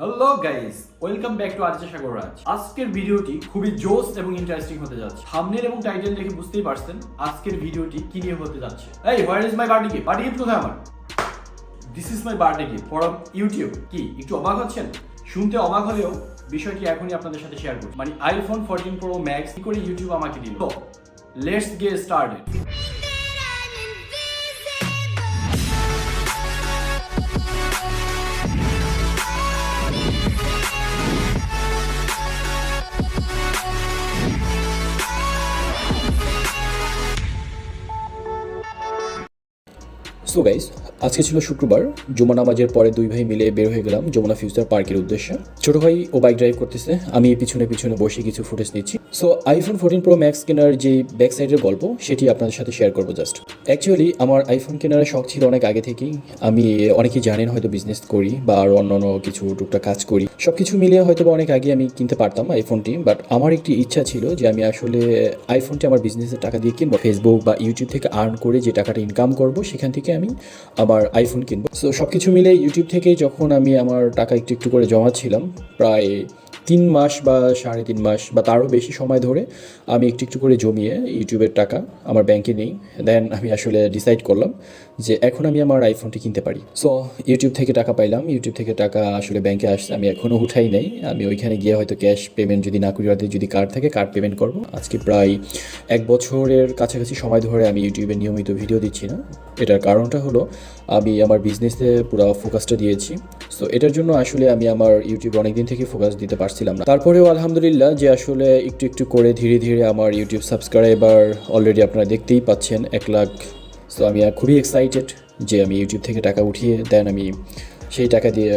Hello guys, welcome back to RJ Sagar Raj. আজকের ভিডিওটি খুবই জোস এবং ইন্টারেস্টিং হতে যাচ্ছে। থাম্বনেল এবং টাইটেল দেখে বুঝতেই পারছেন আজকের ভিডিওটি কি নিয়ে হতে যাচ্ছে। এই where is my birthday gift? Birthday gift কোথায় আমার? This is my birthday gift from YouTube. কি একটু অবাক হচ্ছেন? শুনতে অবাক হলেও বিষয়টি এখনই আপনাদের সাথে শেয়ার করছি। মানে আইফোন 14 প্রো ম্যাক্স কি করে ইউটিউব আমাকে দিল। তো let's get started. So guys, আজকে ছিল শুক্রবার। জুমা নামাজের পরে দুই ভাই মিলে বের হয়ে গেলাম যমুনা ফিউচার পার্কের উদ্দেশ্যে। ছোট ভাই ও বাইক ড্রাইভ করতেছে, আমি পিছনে পিছনে বসে কিছু ফুটেজ নিচ্ছি। সো আইফোন 14 প্রো ম্যাক্স কেনার যে ব্যাক সাইডের গল্প সেটি আপনাদের সাথে শেয়ার করবো জাস্ট। অ্যাকচুয়ালি আমার আইফোন কেনার শখ ছিল অনেক আগে থেকেই। আমি অনেকেই জানেন হয়তো বিজনেস করি বা আরও অন্যান্য কিছু টুকটাক কাজ করি, সব কিছু মিলিয়ে হয়তো বা অনেক আগে আমি কিনতে পারতাম আইফোনটি। বাট আমার একটি ইচ্ছা ছিল যে আমি আসলে আইফোনটি আমার বিজনেসের টাকা দিয়ে কিনবো। ফেসবুক বা ইউটিউব থেকে আর্ন করে যে টাকাটা ইনকাম করবো সেখান থেকে আমি আমার আইফোন কিনবো। সো সব কিছু মিলে ইউটিউব থেকেই যখন আমি আমার টাকা একটু একটু করে জমাচ্ছিলাম, প্রায় 3 মাস বা 3.5 মাস বা তারও বেশি সময় ধরে আমি একটু একটু করে জমিয়ে ইউটিউবের টাকা আমার ব্যাংকে নেই। দেন আমি আসলে ডিসাইড করলাম যে এখন আমি আমার আইফোনটি কিনতে পারি। সো ইউটিউব থেকে টাকা পাইলাম, ইউটিউব থেকে টাকা আসলে ব্যাংকে আসছে, আমি এখনও উঠাই নাই। আমি ওইখানে গিয়ে হয়তো ক্যাশ পেমেন্ট যদি না করি, হয়তো যদি কার্ড থাকে কার্ড পেমেন্ট করবো। আজকে প্রায় 1 বছরের কাছাকাছি সময় ধরে আমি ইউটিউবে নিয়মিত ভিডিও দিচ্ছি না। এটার কারণটা হলো আমি আমার বিজনেসে পুরো ফোকাসটা দিয়েছি। সো এটার জন্য আসলে আমি আমার ইউটিউবে অনেকদিন থেকে ফোকাস দিতে পারছিলাম না। তারপরেও আলহামদুলিল্লাহ যে আসলে একটু একটু করে ধীরে ধীরে আমার ইউটিউব সাবস্ক্রাইবার অলরেডি আপনারা দেখতেই পাচ্ছেন 1 লাখ। সো আমি খুবই এক্সাইটেড যে আমি ইউটিউব থেকে টাকা উঠিয়ে দেন আমি সেই টাকা দিয়ে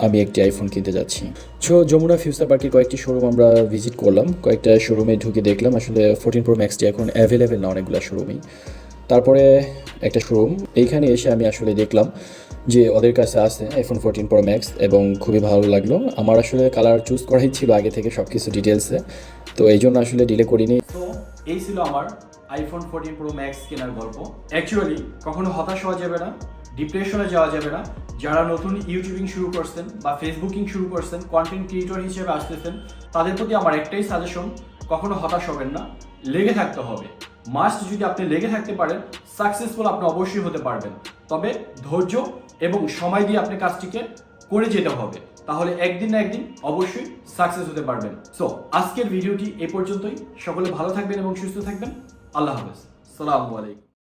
আমি একটি আইফোন কিনতে যাচ্ছি। সো যমুনা ফিউচার পার্কের কয়েকটি শোরুম আমরা ভিজিট করলাম। কয়েকটা শোরুমে ঢুকে দেখলাম আসলে 14 প্রো ম্যাক্সটি এখন অ্যাভেলেবেল না অনেকগুলো শোরুমেই। তারপরে একটা শোরুম, এইখানে এসে আমি আসলে দেখলাম যে ওদের কাছে আছে আইফোন 14 প্রো ম্যাক্স এবং খুবই ভালো লাগলো। আমার আসলে কালার চুজ করাই ছিল আগে থেকে সব কিছু ডিটেলসে, তো এই জন্য আসলে ডিলে করিনি। তো এই ছিল আমার আইফোন 14 প্রো ম্যাক্স কেনার গল্প। অ্যাকচুয়ালি কখনো হতাশ হওয়া যাবে না, ডিপ্রেশনে যাওয়া যাবে না। যারা নতুন ইউটিউবিং শুরু করছেন বা ফেসবুকিং শুরু করছেন, কন্টেন্ট ক্রিয়েটর হিসেবে আসতেছেন, তাদের প্রতি আমার একটাই সাজেশন, কখনো হতাশ হবেন না, লেগে থাকতে হবে। মাস্ট যদি আপনি লেগে থাকতে পারেন, সাকসেসফুল আপনি অবশ্যই হতে পারবেন। তবে ধৈর্য এবং সময় দিয়ে আপনি কাজটিকে করে যেতে হবে, তাহলে একদিন না একদিন অবশ্যই সাকসেস হতে পারবেন। সো আজকের ভিডিওটি এ পর্যন্তই। সকলে ভালো থাকবেন এবং সুস্থ থাকবেন। আল্লাহ হাফেজ, সালামু আলাইকুম।